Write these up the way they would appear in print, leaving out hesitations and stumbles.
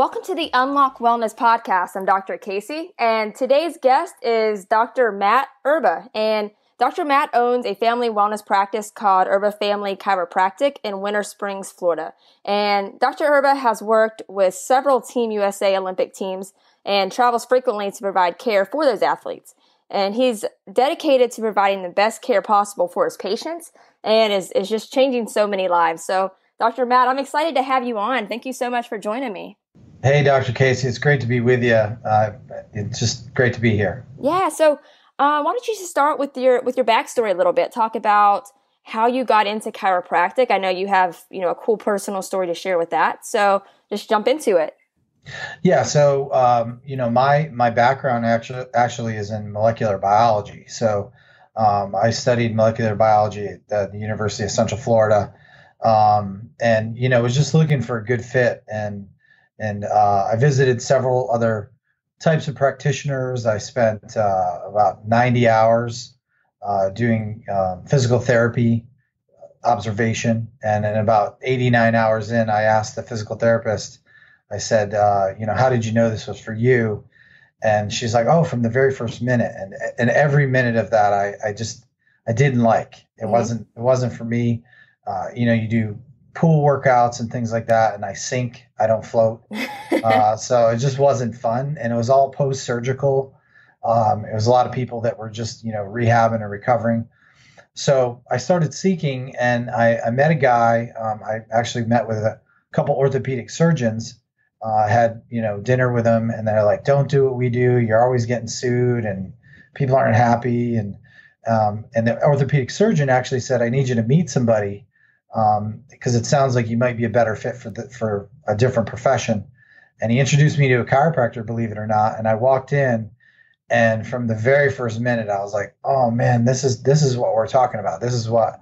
Welcome to the Unlock Wellness Podcast. I'm Dr. Casey, and today's guest is Dr. Matt Herba. And Dr. Matt owns a family wellness practice called Herba Family Chiropractic in Winter Springs, Florida. And Dr. Herba has worked with several Team USA Olympic teams and travels frequently to provide care for those athletes. And he's dedicated to providing the best care possible for his patients and is just changing so many lives. So, Dr. Matt, I'm excited to have you on. Thank you so much for joining me. Hey, Dr. Casey, it's great to be with you. It's just great to be here. Yeah, so why don't you just start with your backstory a little bit? Talk about how you got into chiropractic. I know you have a cool personal story to share with that. So just jump into it. Yeah, so my background actually is in molecular biology. So I studied molecular biology at the University of Central Florida, and was just looking for a good fit and I visited several other types of practitioners. I spent about 90 hours doing physical therapy observation. And then about 89 hours in, I asked the physical therapist, I said, how did you know this was for you? And she's like, oh, from the very first minute. And every minute of that, I didn't like. It wasn't for me. You do pool workouts and things like that, and I sink, I don't float. So it just wasn't fun. And it was all post-surgical. It was a lot of people that were just, rehabbing and recovering. So I started seeking, and I met a guy. I actually met with a couple orthopedic surgeons, had, dinner with them, and they're like, don't do what we do. You're always getting sued and people aren't happy. And the orthopedic surgeon actually said, I need you to meet somebody, because it sounds like you might be a better fit for a different profession. And he introduced me to a chiropractor, believe it or not. And I walked in, and from the very first minute, I was like, oh man, this is what we're talking about. This is what,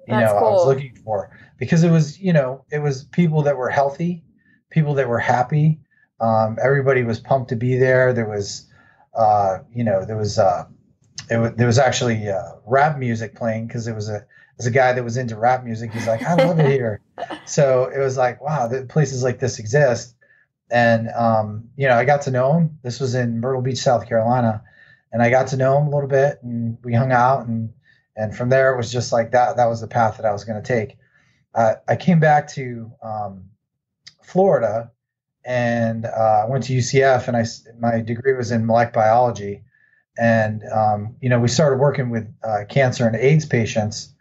Cool. I was looking for, because it was people that were healthy, people that were happy. Everybody was pumped to be there. There was, there was actually rap music playing, because there's a guy that was into rap music. He's like, I love it here. So it was like, wow, places like this exist. And, I got to know him. This was in Myrtle Beach, South Carolina. And I got to know him a little bit, and we hung out. And from there, it was just like that was the path that I was going to take. I came back to Florida, and I went to UCF, and my degree was in molecular biology. And, we started working with cancer and AIDS patients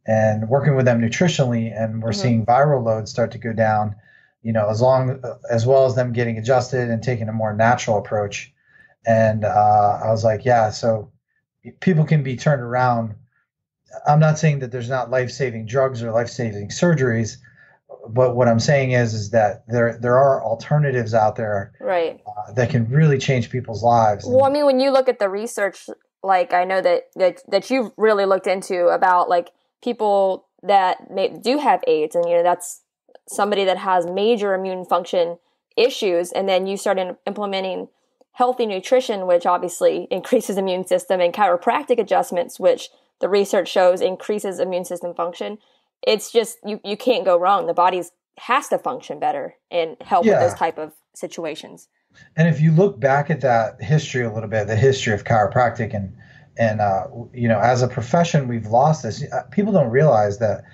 and working with them nutritionally, and we're seeing viral loads start to go down, as well as them getting adjusted and taking a more natural approach. And I was like, yeah, so people can be turned around. I'm not saying that there's not life-saving drugs or life-saving surgeries, but what I'm saying is that there are alternatives out there, right, that can really change people's lives. Well, I mean, when you look at the research, like I know that you've really looked into about like people that do have AIDS, and that's somebody that has major immune function issues, and then you start implementing healthy nutrition, which obviously increases immune system, and chiropractic adjustments, which the research shows increases immune system function. It's just you can't go wrong. The body has to function better and help with those type of situations. And if you look back at that history a little bit, the history of chiropractic, and as a profession, we've lost this. People don't realize that,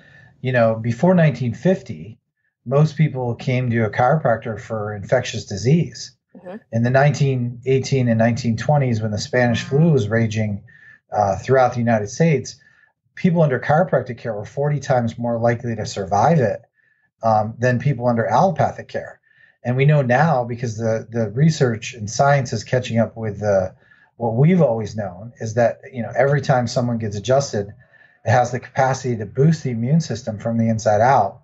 before 1950, most people came to a chiropractor for infectious disease. In the 1918 and 1920s, when the Spanish flu was raging throughout the United States, people under chiropractic care were 40 times more likely to survive it than people under allopathic care. And we know now, because the research and science is catching up with what we've always known, is that every time someone gets adjusted, it has the capacity to boost the immune system from the inside out.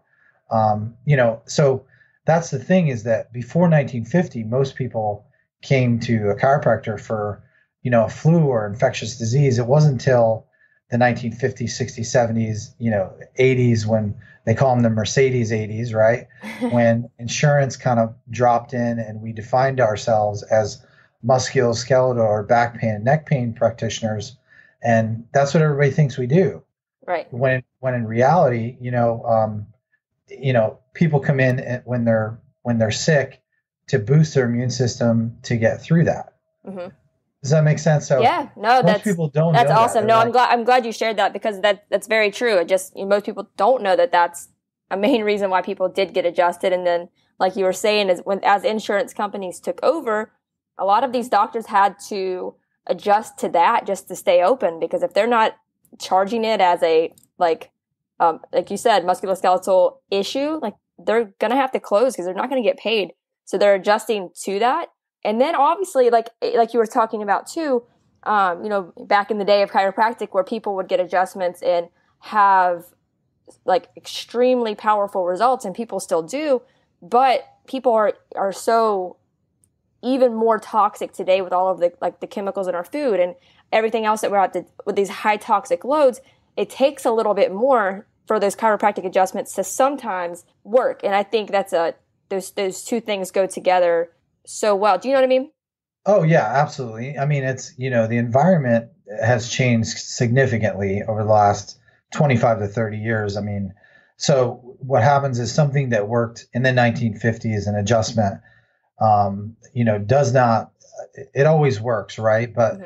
So that's the thing, is that before 1950, most people came to a chiropractor for a flu or infectious disease. It wasn't until the 1950s, 60s, 70s, 80s, when they call them the Mercedes 80s, right? When insurance kind of dropped in, and we defined ourselves as musculoskeletal or back pain and neck pain practitioners. And that's what everybody thinks we do. Right. When in reality, people come in when they're sick to boost their immune system to get through that. Mm-hmm. Does that make sense? So yeah, no, most people don't that's know awesome. that. No, like, I'm glad you shared that, because that's very true. It just, most people don't know that that's a main reason why people did get adjusted. And then, like you were saying, is as insurance companies took over, a lot of these doctors had to adjust to that just to stay open, because if they're not charging it as a, like you said, musculoskeletal issue, like, they're gonna have to close because they're not gonna get paid. So they're adjusting to that. And then obviously, like you were talking about too, back in the day of chiropractic, where people would get adjustments and have like extremely powerful results, and people still do, but people are so even more toxic today with all of the chemicals in our food and everything else that we're at with these high toxic loads. It takes a little bit more for those chiropractic adjustments to sometimes work. And I think that's those two things go together so well. Do you know what I mean? Oh yeah, absolutely. I mean, it's, the environment has changed significantly over the last 25 to 30 years. I mean, so what happens is something that worked in the 1950s, an adjustment, does not, it always works, right? But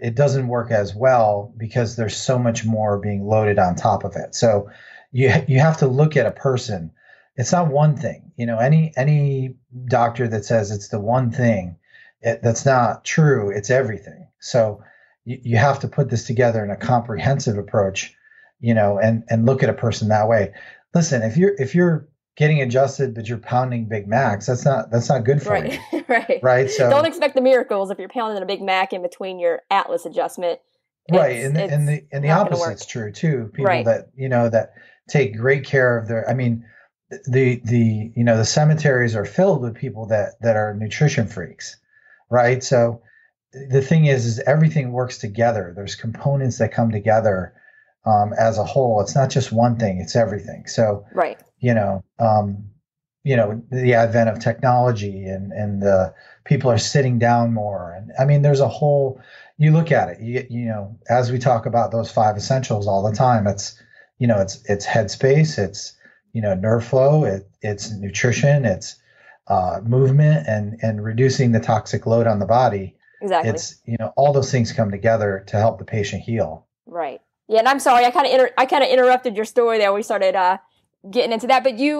it doesn't work as well because there's so much more being loaded on top of it. So you have to look at a person. It's not one thing. Any doctor that says it's the one thing, that's not true. It's everything. So you have to put this together in a comprehensive approach, and look at a person that way. Listen, if you're getting adjusted but you're pounding Big Macs, that's not good for you. Right. So don't expect the miracles if you're pounding a Big Mac in between your Atlas adjustment. Right. And the opposite's true too. People that, that take great care of their, I mean, the cemeteries are filled with people that are nutrition freaks. Right. So the thing is everything works together. There's components that come together as a whole. It's not just one thing, it's everything. So, right. The advent of technology and the people are sitting down more. And I mean, there's a whole, you look at it, as we talk about those 5 essentials all the time, it's headspace, it's, nerve flow, it's nutrition, it's movement and reducing the toxic load on the body. Exactly. It's, all those things come together to help the patient heal. Right. Yeah. And I'm sorry, I kind of interrupted your story there. We started getting into that, but you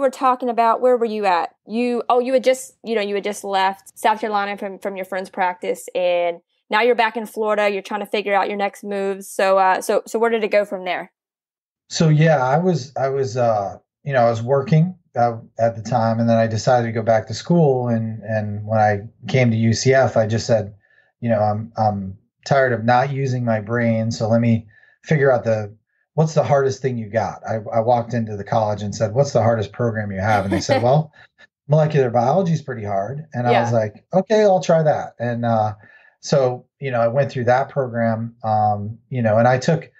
were talking about, where were you at? You had just left South Carolina from your friend's practice, and now you're back in Florida. You're trying to figure out your next moves. So where did it go from there? So yeah, I was working at the time, and then I decided to go back to school. And when I came to UCF, I just said, I'm tired of not using my brain. So let me figure out what's the hardest thing you got? I walked into the college and said, what's the hardest program you have? And they said, well, molecular biology is pretty hard. And I was like, okay, I'll try that. And so, I went through that program, and I took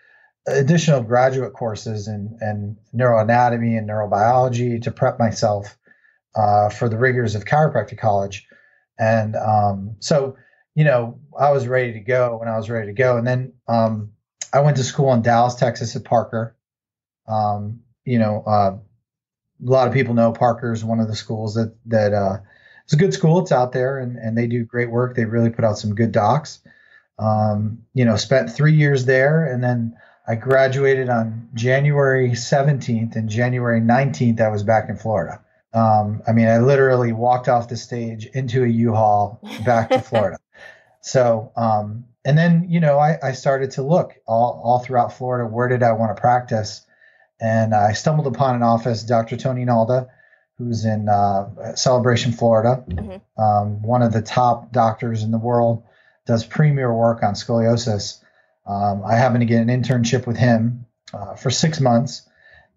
additional graduate courses in neuroanatomy and neurobiology to prep myself for the rigors of chiropractic college. And so, I was ready to go when I was ready to go. And then I went to school in Dallas, Texas at Parker. A lot of people know Parker is one of the schools that it's a good school. It's out there and they do great work. They really put out some good docs. Spent 3 years there, and then I graduated on January 17th, and January 19th, I was back in Florida. I literally walked off the stage into a U-Haul back to Florida. So, and then, I started to look all throughout Florida. Where did I want to practice? And I stumbled upon an office, Dr. Tony Nalda, who's in Celebration, Florida. Mm-hmm. One of the top doctors in the world, does premier work on scoliosis. I happened to get an internship with him for 6 months.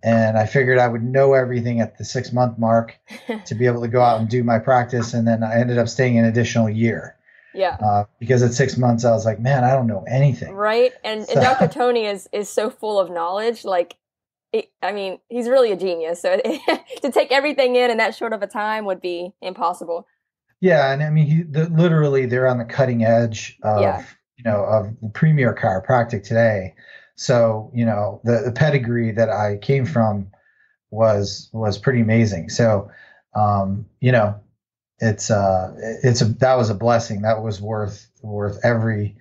And I figured I would know everything at the 6-month mark to be able to go out and do my practice. And then I ended up staying an additional year. Yeah. Because at 6 months, I was like, man, I don't know anything. Right. And Dr. Tony is so full of knowledge. Like, he's really a genius. So to take everything in that short of a time would be impossible. Yeah. And literally they're on the cutting edge of, of premier chiropractic today. So, the pedigree that I came from was pretty amazing. So, you know, that was a blessing. That was worth every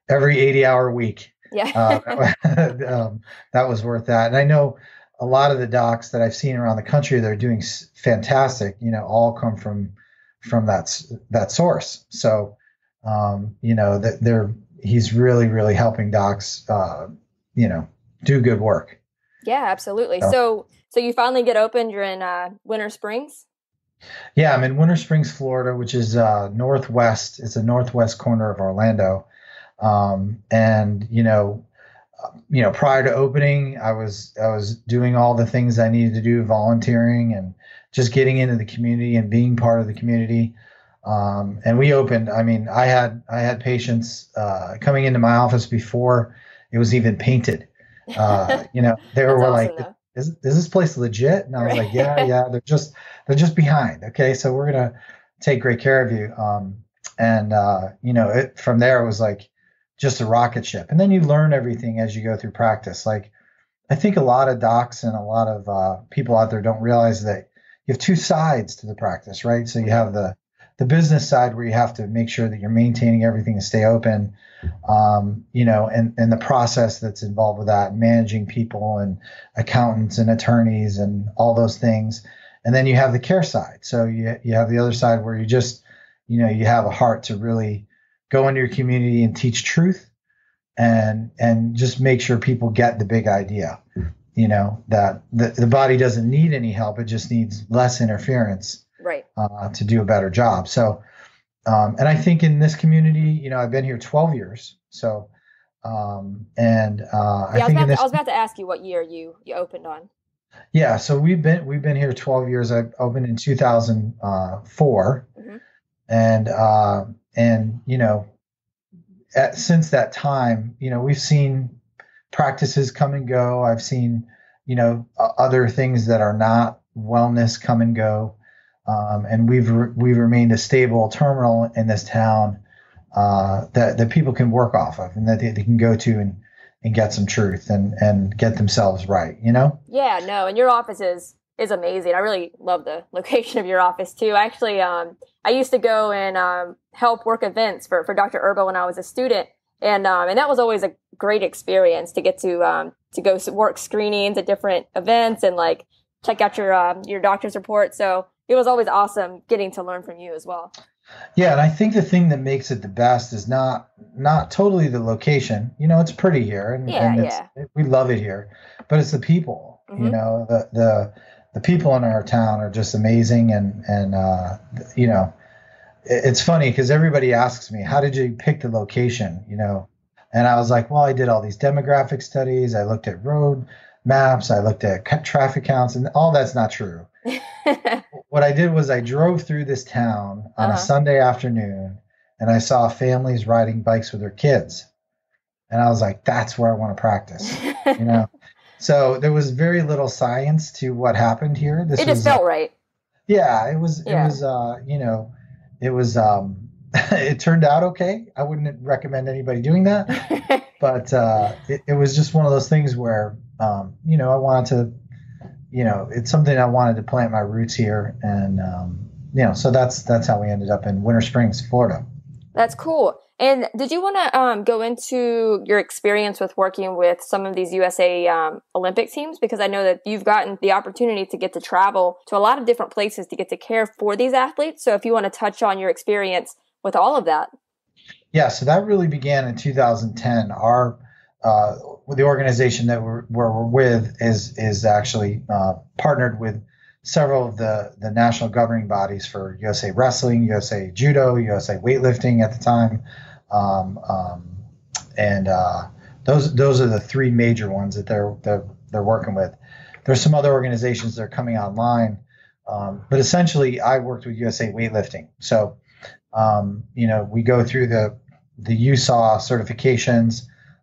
80-hour week. Yeah. That was worth that. And I know a lot of the docs that I've seen around the country, they're doing fantastic, all come from that source. So, that he's really, really helping docs, do good work. Yeah, absolutely. So you finally get opened. You're in Winter Springs? Yeah, I'm in Winter Springs, Florida, which is northwest. It's a northwest corner of Orlando. And prior to opening, I was doing all the things I needed to do, volunteering and just getting into the community and being part of the community. And we opened. I mean, I had patients coming into my office before it was even painted. They were awesome, like, is this place legit? And I was like, yeah, they're just behind. Okay, so we're gonna take great care of you. From there it was like just a rocket ship. And then you learn everything as you go through practice. Like, I think a lot of docs and a lot of people out there don't realize that you have two sides to the practice, right? So you have the business side where you have to make sure that you're maintaining everything to stay open, and the process that's involved with that, managing people and accountants and attorneys and all those things. And then you have the care side. So you have the other side where you just, you have a heart to really go into your community and teach truth and just make sure people get the big idea, that the body doesn't need any help. It just needs less interference, right, to do a better job. So, and I think in this community, I've been here 12 years. So, I was about to ask you what year you opened on. Yeah. So we've been here 12 years. I opened in 2004. Mm-hmm. And since that time, we've seen practices come and go. I've seen, other things that are not wellness come and go. And we've remained a stable terminal in this town, that people can work off of and that they can go to and get some truth and get themselves right, Yeah, no. And your office is amazing. I really love the location of your office too. Actually, I used to go and help work events for Dr. Herba when I was a student, and that was always a great experience to get to go work screenings at different events and like check out your doctor's report. So it was always awesome getting to learn from you as well. Yeah, and I think the thing that makes it the best is not totally the location. It's pretty here, and we love it here, but it's the people. Mm-hmm. The people in our town are just amazing, and it's funny because everybody asks me, how did you pick the location? And I was like, well, I did all these demographic studies. I looked at road maps. I looked at traffic counts, and all that's not true. What I did was I drove through this town on a Sunday afternoon, and I saw families riding bikes with their kids. And I was like, that's where I want to practice, So there was very little science to what happened here. It just felt right. Yeah, it was, it turned out okay. I wouldn't recommend anybody doing that, but it was just one of those things where, I wanted to, it's something I wanted to plant my roots here. And, so that's how we ended up in Winter Springs, Florida. That's cool. And did you want to go into your experience with working with some of these USA Olympic teams? Because I know that you've gotten the opportunity to get to travel to a lot of different places to get to care for these athletes. So if you want to touch on your experience with all of that. Yeah, so that really began in 2010. The organization that we're with is actually partnered with several of the national governing bodies for USA Wrestling, USA Judo, USA Weightlifting at the time. Those are the three major ones that they're working with. There's some other organizations that are coming online, but essentially I worked with USA Weightlifting. So, we go through the USAW certifications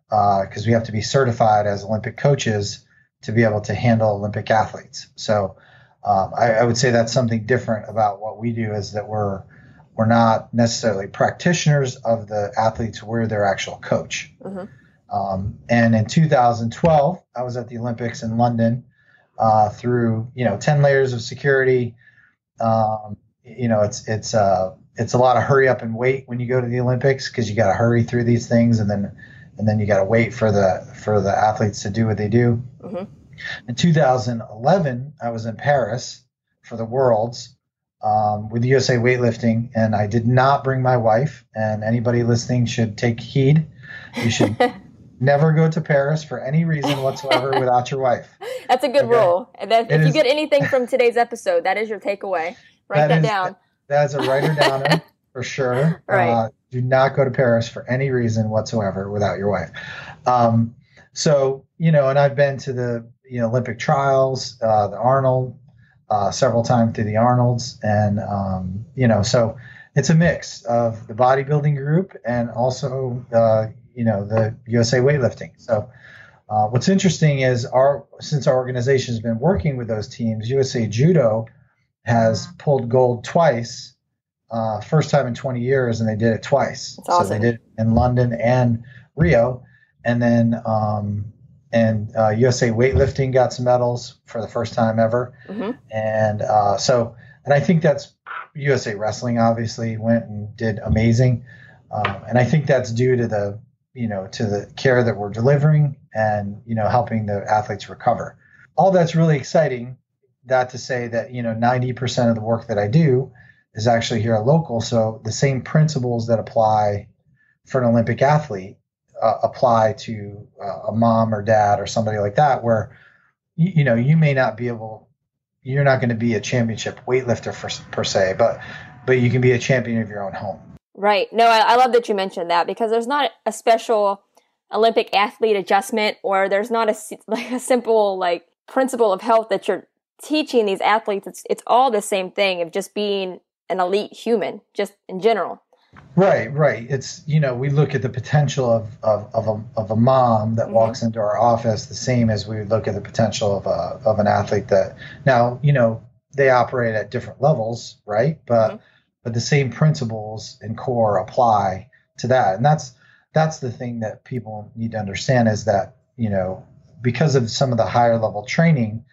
because we have to be certified as Olympic coaches to be able to handle Olympic athletes. So I would say that's something different about what we do is that we're not necessarily practitioners of the athletes. We're their actual coach. Mm-hmm. And in 2012, I was at the Olympics in London through 10 layers of security. It's a lot of hurry up and wait when you go to the Olympics because you got to hurry through these things, and then you got to wait for the athletes to do what they do. Mm-hmm. In 2011, I was in Paris for the Worlds with USA weightlifting, and I did not bring my wife. And anybody listening should take heed. You should never go to Paris for any reason whatsoever without your wife. That's a good rule. And if you get anything from today's episode, that is your takeaway. Write that down. That's a writer-downer for sure. Right. Do not go to Paris for any reason whatsoever without your wife. So, and I've been to the Olympic trials, the Arnold, several times through the Arnolds. And, so it's a mix of the bodybuilding group and also, the USA weightlifting. So what's interesting is since our organization has been working with those teams, USA Judo has pulled gold twice, first time in 20 years, and they did it twice. That's awesome. So they did it in London and Rio. And then USA weightlifting got some medals for the first time ever. Mm-hmm. And I think that's USA wrestling obviously went and did amazing. And I think that's due to the care that we're delivering and, helping the athletes recover. All that's really exciting. That to say that, 90% of the work that I do is actually here local. So the same principles that apply for an Olympic athlete apply to a mom or dad or somebody like that, where, you may not be you're not going to be a championship weightlifter per se, but you can be a champion of your own home. Right. No, I love that you mentioned that, because there's not a special Olympic athlete adjustment, or there's not a simple principle of health that you're teaching these athletes. It's all the same thing of just being an elite human, just in general. Right. It's, we look at the potential of a mom that mm-hmm. walks into our office the same as we would look at the potential of an athlete that now, they operate at different levels, right? But mm-hmm. but the same principles and core apply to that. And that's the thing that people need to understand is that, because of some of the higher level training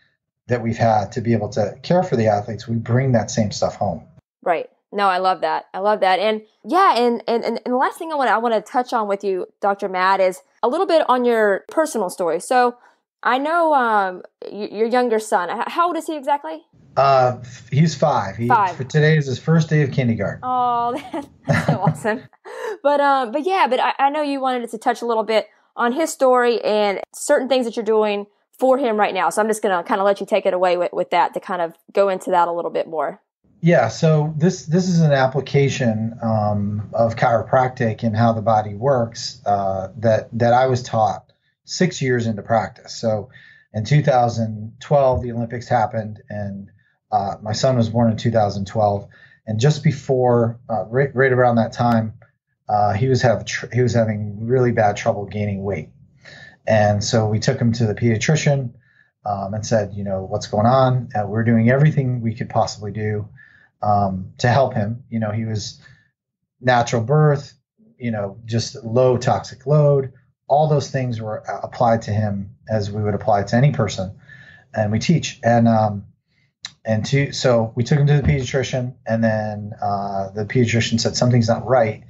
that we've had to be able to care for the athletes, we bring that same stuff home. Right. No, I love that. And yeah, and the last thing I want to touch on with you, Dr. Matt, is a little bit on your personal story. So I know your younger son. How old is he exactly? He's 5. For today is his first day of kindergarten. Oh, that's so awesome. But I know you wanted to touch a little bit on his story and certain things that you're doing for him right now. So I'm just going to kind of let you take it away with that to kind of go into that a little bit more. Yeah. So this is an application of chiropractic and how the body works that I was taught 6 years into practice. So in 2012, the Olympics happened, and my son was born in 2012. And just before, right around that time, he was having really bad trouble gaining weight. And so we took him to the pediatrician and said, what's going on? We're doing everything we could possibly do to help him. He was natural birth, just low toxic load. All those things were applied to him as we would apply to any person. And we teach. So we took him to the pediatrician, and then the pediatrician said something's not right.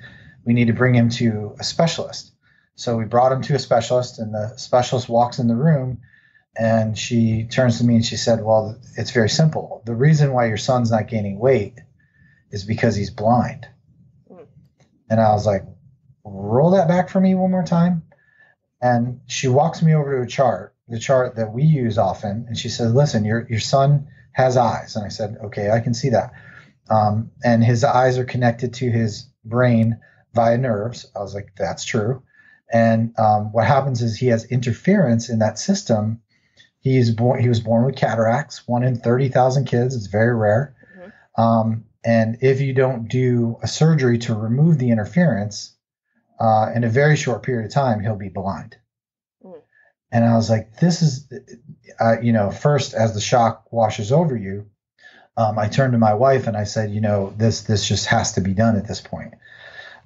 We need to bring him to a specialist. So we brought him to a specialist, and the specialist walks in the room, and she turns to me and she said, well, it's very simple. The reason why your son's not gaining weight is because he's blind. And I was like, roll that back for me one more time. And she walks me over to a chart, the chart that we use often. And she said, listen, your son has eyes. And I said, okay, I can see that. And his eyes are connected to his brain via nerves. I was like, that's true. And what happens is he has interference in that system. He was born with cataracts, 1 in 30,000 kids. It's very rare. Mm-hmm. And if you don't do a surgery to remove the interference, in a very short period of time, he'll be blind. Mm. And I was like, this is, first as the shock washes over you, I turned to my wife and I said, this just has to be done at this point.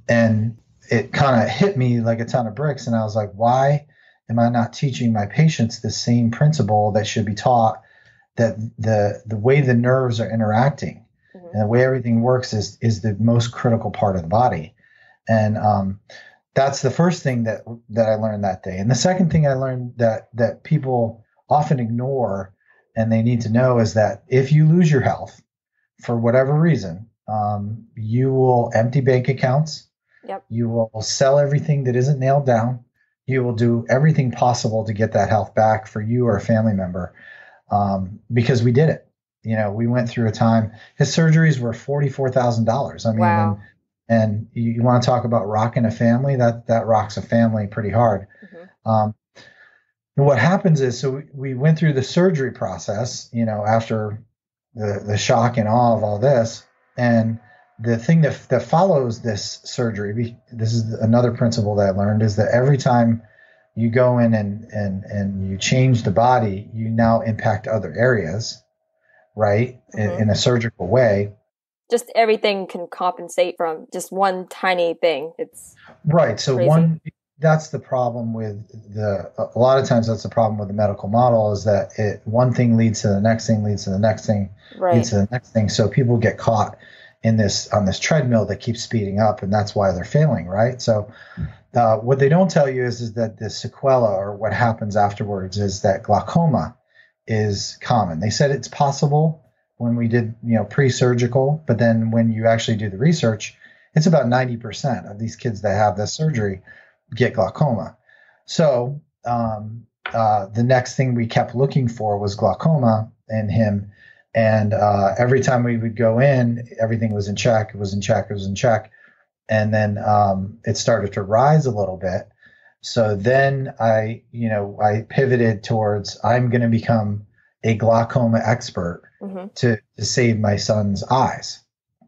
And it kind of hit me like a ton of bricks. And I was like, why am I not teaching my patients the same principle that should be taught, that the way the nerves are interacting? And the way everything works is the most critical part of the body. And that's the first thing that I learned that day. And the second thing I learned that people often ignore and they need to know is that if you lose your health for whatever reason, you will empty bank accounts. Yep. You will sell everything that isn't nailed down. You will do everything possible to get that health back for you or a family member, because we did it. We went through a time. His surgeries were $44,000. I mean, wow. and you want to talk about rocking a family, that rocks a family pretty hard. And what happens is, so we went through the surgery process, after the shock and awe of all this. And the thing that follows this surgery, this is another principle that I learned, is that every time you go in and you change the body, you now impact other areas, right? In a surgical way. Just everything can compensate from just one tiny thing. It's right. So crazy. That's the problem with a lot of times that's the problem with the medical model, is that one thing leads to the next thing, leads to the next thing, leads to the next thing. So people get caught on this treadmill that keeps speeding up, and that's why they're failing, right? So what they don't tell you is that the sequela, or what happens afterwards, is that glaucoma is common. They said it's possible when we did, pre-surgical, but then when you actually do the research, it's about 90% of these kids that have this surgery get glaucoma. So the next thing we kept looking for was glaucoma in him. And every time we would go in, everything was in check. It was in check. It was in check. And then it started to rise a little bit. So then I pivoted towards, I'm going to become a glaucoma expert to save my son's eyes.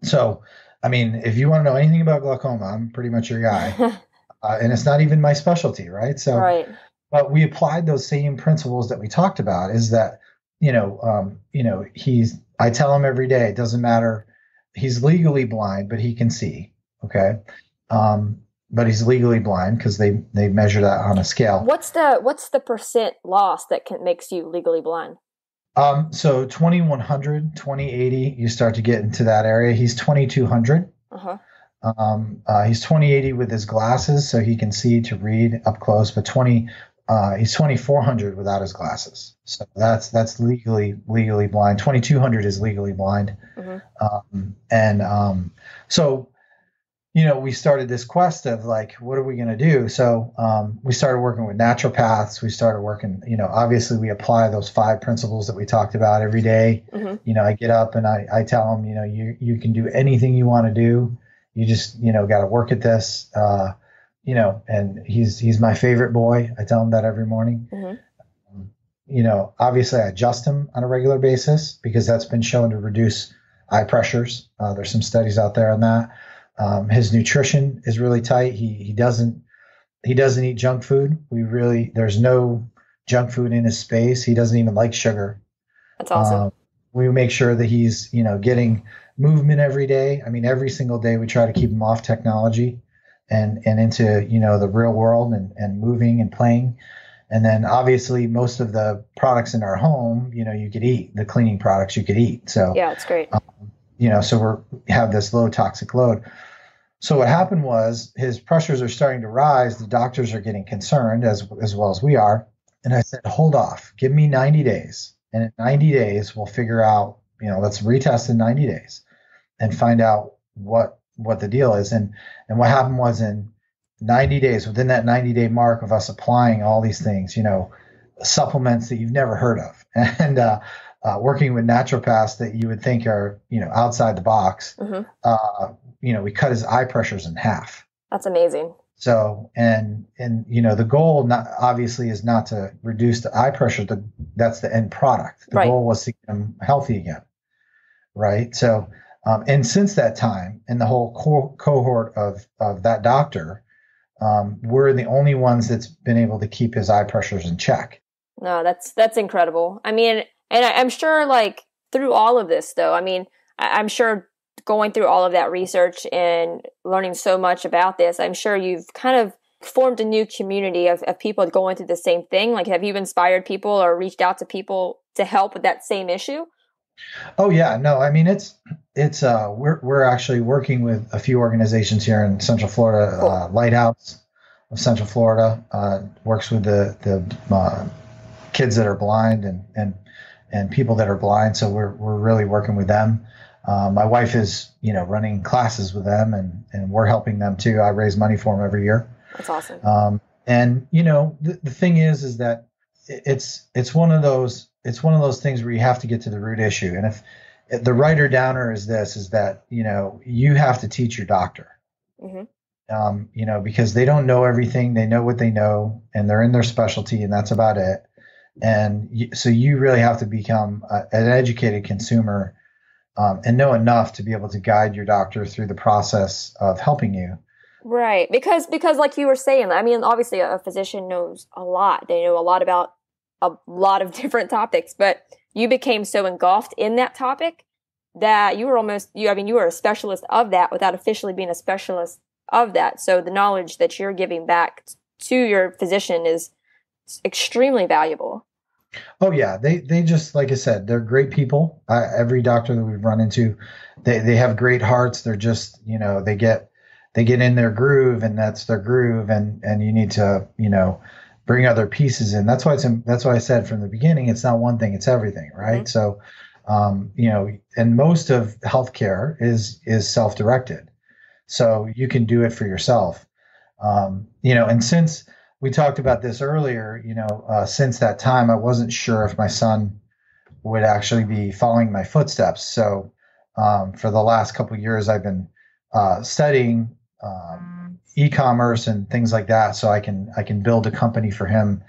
So, I mean, if you want to know anything about glaucoma, I'm pretty much your guy. And it's not even my specialty, right? So, but we applied those same principles that we talked about, is that, I tell him every day, it doesn't matter. He's legally blind, but he can see. Okay. But he's legally blind because they measure that on a scale. What's the percent loss that makes you legally blind? So 2100, 2080, you start to get into that area. He's 2200. He's 2080 with his glasses, so he can see to read up close, but he's 2400 without his glasses. So that's legally blind. 2200 is legally blind. So, we started this quest of like, what are we going to do? So we started working with naturopaths. We started working, obviously we apply those 5 principles that we talked about every day. I get up and I tell them, you can do anything you want to do. You just, got to work at this, and he's my favorite boy. I tell him that every morning. Obviously I adjust him on a regular basis because that's been shown to reduce eye pressures. There's some studies out there on that. His nutrition is really tight. He doesn't eat junk food. There's no junk food in his space. He doesn't even like sugar. That's awesome. We make sure that he's, getting movement every day. I mean, every single day we try to keep him off technology and into, the real world and moving and playing. And then obviously most of the products in our home, you could eat, the cleaning products you could eat. So yeah, it's great. So we have this low toxic load. So what happened was his pressures are starting to rise. The doctors are getting concerned as well as we are. And I said, hold off, give me 90 days. And in 90 days, we'll figure out, let's retest in 90 days and find out what the deal is. And what happened was, in 90 days, within that 90-day mark of us applying all these things, supplements that you've never heard of, and working with naturopaths that you would think are, outside the box, we cut his eye pressures in half. That's amazing. So, and the goal obviously is not to reduce the eye pressure. That's the end product. The goal was to get him healthy again. Right. So, and since that time, and the whole cohort of that doctor, we're the only ones that's been able to keep his eye pressures in check. No, that's incredible. I mean, and I'm sure, like, through all of this, though, I mean, I'm sure going through all of that research and learning so much about this, I'm sure you've kind of formed a new community of people going through the same thing. Like, have you inspired people or reached out to people to help with that same issue? Oh yeah, no, I mean we're actually working with a few organizations here in Central Florida. Cool. Lighthouse of Central Florida works with the kids that are blind and people that are blind. So we're really working with them. My wife is running classes with them, and we're helping them too. I raise money for them every year. That's awesome. And the thing is that it's one of those things where you have to get to the root issue. And if the writer downer is that you have to teach your doctor, Hmm. because they don't know everything. They know what they know, and they're in their specialty, and that's about it. And so you really have to become an educated consumer, and know enough to be able to guide your doctor through the process of helping you. Right. Because like you were saying, I mean, obviously a physician knows a lot. They know a lot about a lot of different topics, but you became so engulfed in that topic that you were you were a specialist of that without officially being a specialist of that. So the knowledge that you're giving back to your physician is extremely valuable. Oh yeah, they just like I said, they're great people. Every doctor that we've run into, they have great hearts. They're just they get in their groove, and that's their groove, and you need to bring other pieces in. That's why I said from the beginning, it's not one thing, it's everything, right? Hmm. So, and most of healthcare is self directed, so you can do it for yourself. And since we talked about this earlier, since that time, I wasn't sure if my son would actually be following my footsteps. So, for the last couple of years, I've been studying e-commerce and things like that, so I can build a company for him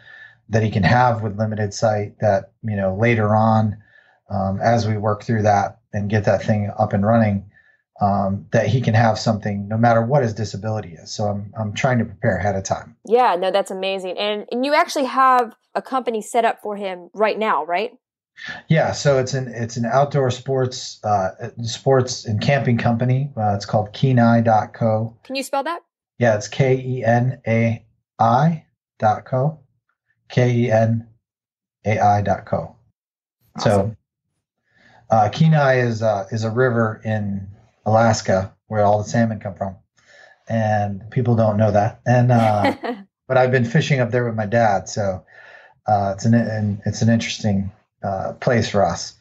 that he can have with limited sight. That later on, as we work through that and get that thing up and running, that he can have something no matter what his disability is. So I'm trying to prepare ahead of time. Yeah, no, that's amazing. And you actually have a company set up for him right now, right? Yeah, so it's an outdoor sports and camping company. It's called Kenai.co. Can you spell that? Yeah, it's KENAI.co. KENAI.co. Awesome. So Kenai is a river in Alaska where all the salmon come from, and people don't know that. And but I've been fishing up there with my dad, so it's an interesting place for us.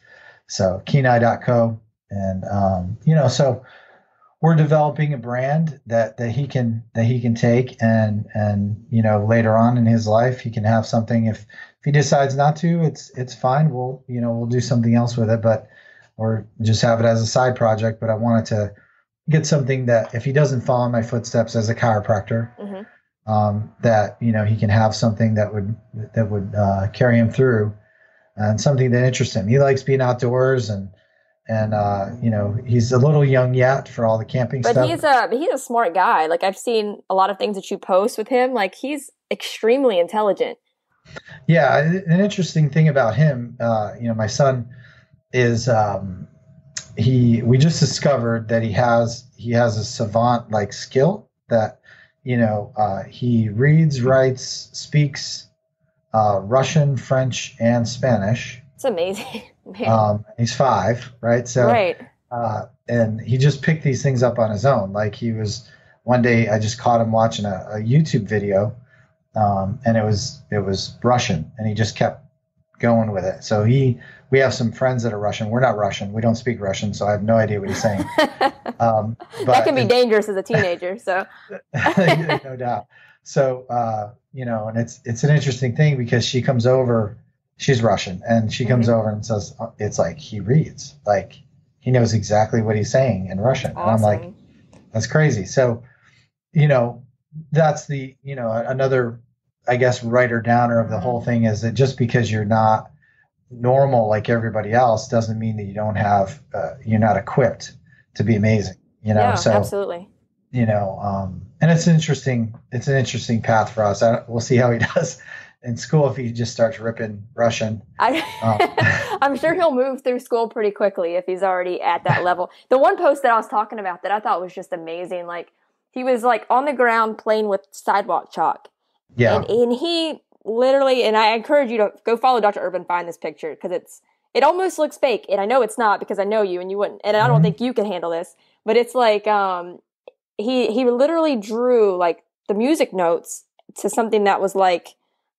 So Kenai.co, and so we're developing a brand that he can take, and later on in his life he can have something. If he decides not to, it's fine. We'll do something else with it, but or just have it as a side project. But I wanted to get something that if he doesn't follow my footsteps as a chiropractor, Hmm. that he can have something that would carry him through, and something that interests him. He likes being outdoors, and he's a little young yet for all the camping But stuff. he's a smart guy. Like I've seen a lot of things that you post with him. Like he's extremely intelligent. Yeah, an interesting thing about him, my son is he. We just discovered that he has a savant like skill that he reads, writes, speaks Russian, French, and Spanish. It's amazing, man. He's 5, right? So, Right. and he just picked these things up on his own. Like he was one day, I just caught him watching a YouTube video, and it was Russian, and he just kept going with it. So we have some friends that are Russian. We're not Russian. We don't speak Russian, so I have no idea what he's saying. That can But be dangerous as a teenager. So, no doubt. So, and it's an interesting thing because she comes over, she's Russian, and she comes hmm, over and says, it's like he reads, like he knows exactly what he's saying in Russian. And I'm like, awesome. that's crazy. So, you know, that's another, I guess, writer downer of the whole thing is that just because you're not normal like everybody else doesn't mean that you're not equipped to be amazing, Yeah, so absolutely. and it's an interesting path for us. We'll see how he does in school if he just starts ripping Russian. Um, I'm sure he'll move through school pretty quickly if he's already at that level. The one post that I was talking about that I thought was just amazing, like he was like on the ground playing with sidewalk chalk, and yeah. he literally, and I encourage you to go follow Dr. Urban, find this picture because it almost looks fake, and I know it's not because I know you and you wouldn't, and I don't think you can handle this, but it's like, he literally drew like the music notes to something that was like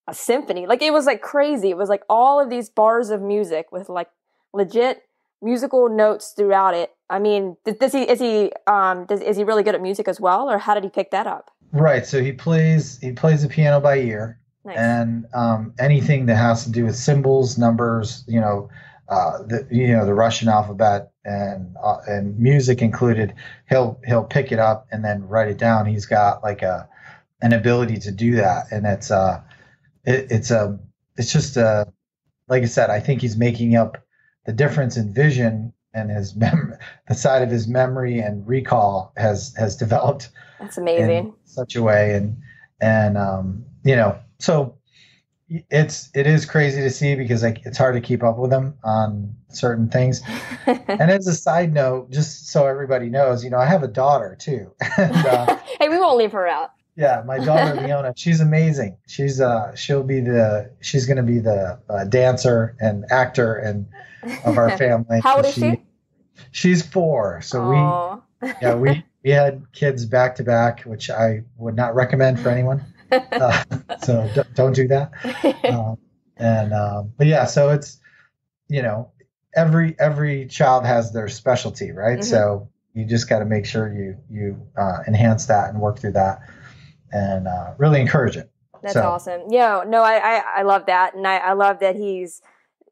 a symphony. Like it was like crazy. It was like all of these bars of music with like legit musical notes throughout it. I mean, is he really good at music as well, or how did he pick that up? Right. So he plays the piano by ear. Nice. And anything that has to do with symbols, numbers, the Russian alphabet and music included, he'll pick it up and then write it down. He's got like an ability to do that, and it's just like I said, I think he's making up the difference in vision, and the side of his memory and recall has developed. That's amazing. In such a way, so it is crazy to see because like it's hard to keep up with him on certain things. And as a side note, just so everybody knows, I have a daughter too. And, hey, we won't leave her out. Yeah, my daughter Leona, she's amazing. She's going to be the dancer and actor of our family. How old is she? She's 4. So we had kids back to back, which I would not recommend for anyone. So don't do that. But yeah, so it's, every child has their specialty, right? Mm-hmm. So you just got to make sure you enhance that and work through that and really encourage it. That's awesome. Yeah, no, I love that. And I love that he's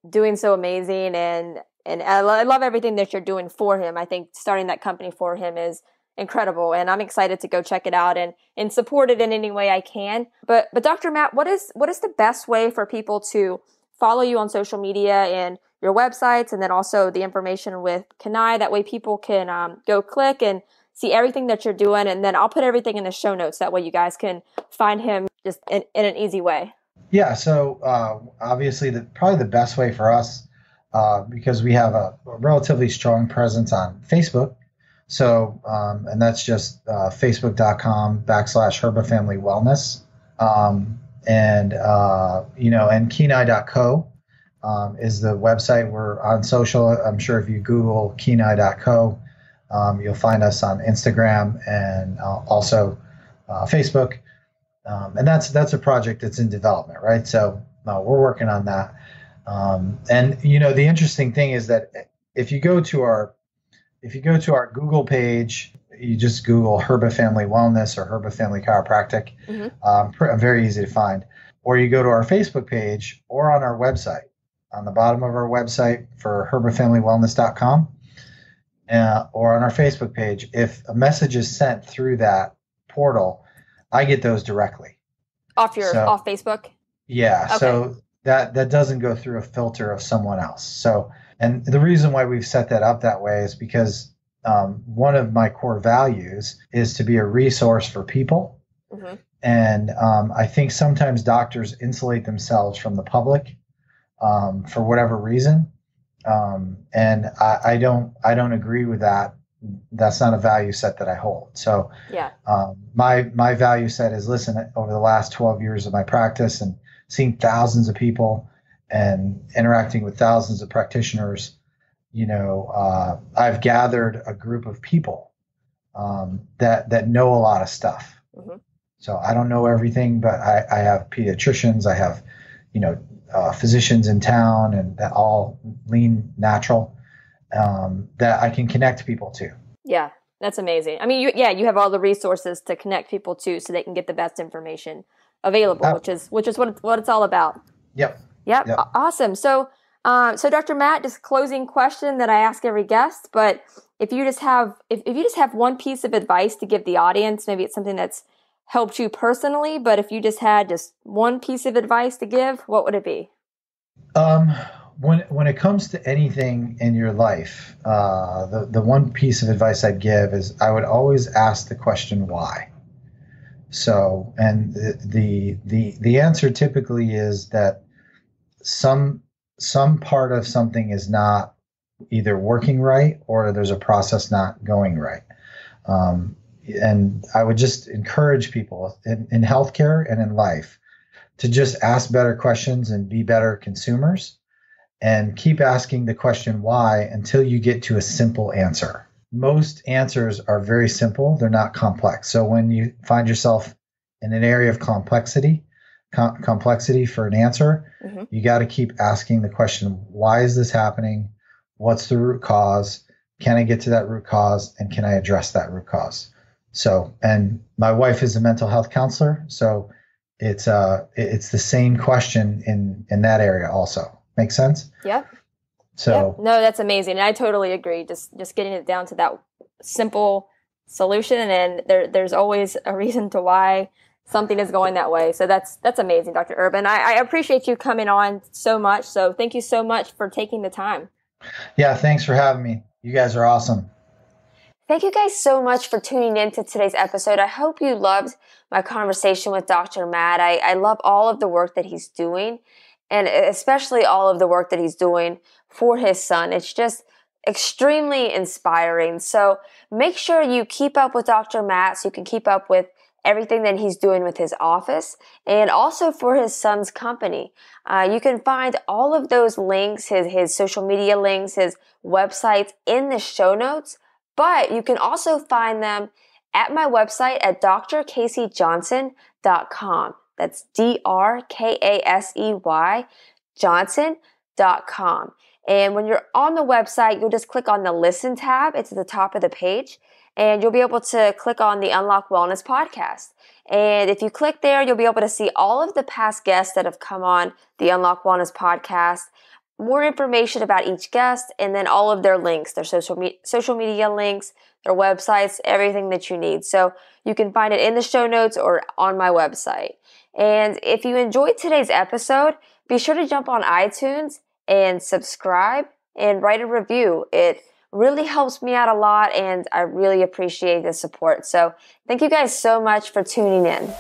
doing so amazing. And I love everything that you're doing for him. I think starting that company for him is incredible, and I'm excited to go check it out and support it in any way I can. But Dr. Matt, what is the best way for people to follow you on social media and your websites, and then also the information with Kenai? That way people can go click and see everything that you're doing, and then I'll put everything in the show notes. That way you guys can find him just in an easy way. Yeah, so obviously probably the best way for us, because we have a relatively strong presence on Facebook. So, and that's just facebook.com/Herba Family Wellness. And Kenai Co is the website. We're on social. I'm sure if you Google Kenai.co, you'll find us on Instagram and also Facebook. And that's a project that's in development, right? So we're working on that. And the interesting thing is that if you go to our Google page, you just Google Herba Family Wellness or Herba Family Chiropractic. Mm-hmm. Very easy to find. Or you go to our Facebook page or on our website. On the bottom of our website for herbafamilywellness.com or on our Facebook page, if a message is sent through that portal, I get those directly. Off Facebook? Yeah. Okay. So that doesn't go through a filter of someone else. So, and the reason why we've set that up that way is because one of my core values is to be a resource for people. Mm-hmm. And I think sometimes doctors insulate themselves from the public for whatever reason. And I don't agree with that. That's not a value set that I hold. So yeah. My value set is, listen, over the last 12 years of my practice and seeing thousands of people and interacting with thousands of practitioners, I've gathered a group of people that know a lot of stuff. Mm-hmm. So I don't know everything, but I have pediatricians, I have, physicians in town, and that all lean natural, that I can connect people to. Yeah, that's amazing. I mean, you have all the resources to connect people to, so they can get the best information available, which is what it's all about. Yep. Awesome. So Dr. Matt, just closing question that I ask every guest, but if you just have one piece of advice to give the audience, maybe it's something that's helped you personally, but if you just had just one piece of advice to give, what would it be? When it comes to anything in your life, the one piece of advice I'd give is I would always ask the question why. So, and the answer typically is that some part of something is not either working right or there's a process not going right. And I would just encourage people in healthcare and in life to just ask better questions and be better consumers, and keep asking the question why until you get to a simple answer. Most answers are very simple, they're not complex. So when you find yourself in an area of complexity for an answer, you got to keep asking the question, why is this happening? What's the root cause? Can I get to that root cause? And can I address that root cause? So, and my wife is a mental health counselor, so it's the same question in that area also. Make sense? Yep. So no, that's amazing. And I totally agree. Just getting it down to that simple solution, and there's always a reason to why something is going that way. So that's amazing, Dr. Urban. I appreciate you coming on so much. So thank you so much for taking the time. Yeah, thanks for having me. You guys are awesome. Thank you guys so much for tuning in to today's episode. I hope you loved my conversation with Dr. Matt. I love all of the work that he's doing, and especially all of the work that he's doing for his son. It's just extremely inspiring. So make sure you keep up with Dr. Matt so you can keep up with everything that he's doing with his office and also for his son's company. You can find all of those links, his social media links, his websites in the show notes, but you can also find them at my website at drkaseyjohnson.com. That's DRKASEY Johnson.com. And when you're on the website, you'll just click on the Listen tab. It's at the top of the page. And you'll be able to click on the Unlock Wellness podcast. And if you click there, you'll be able to see all of the past guests that have come on the Unlock Wellness podcast, more information about each guest, and then all of their links, their social media links, their websites, everything that you need. So you can find it in the show notes or on my website. And if you enjoyed today's episode, be sure to jump on iTunes and subscribe and write a review. It really helps me out a lot, and I really appreciate the support. So thank you guys so much for tuning in.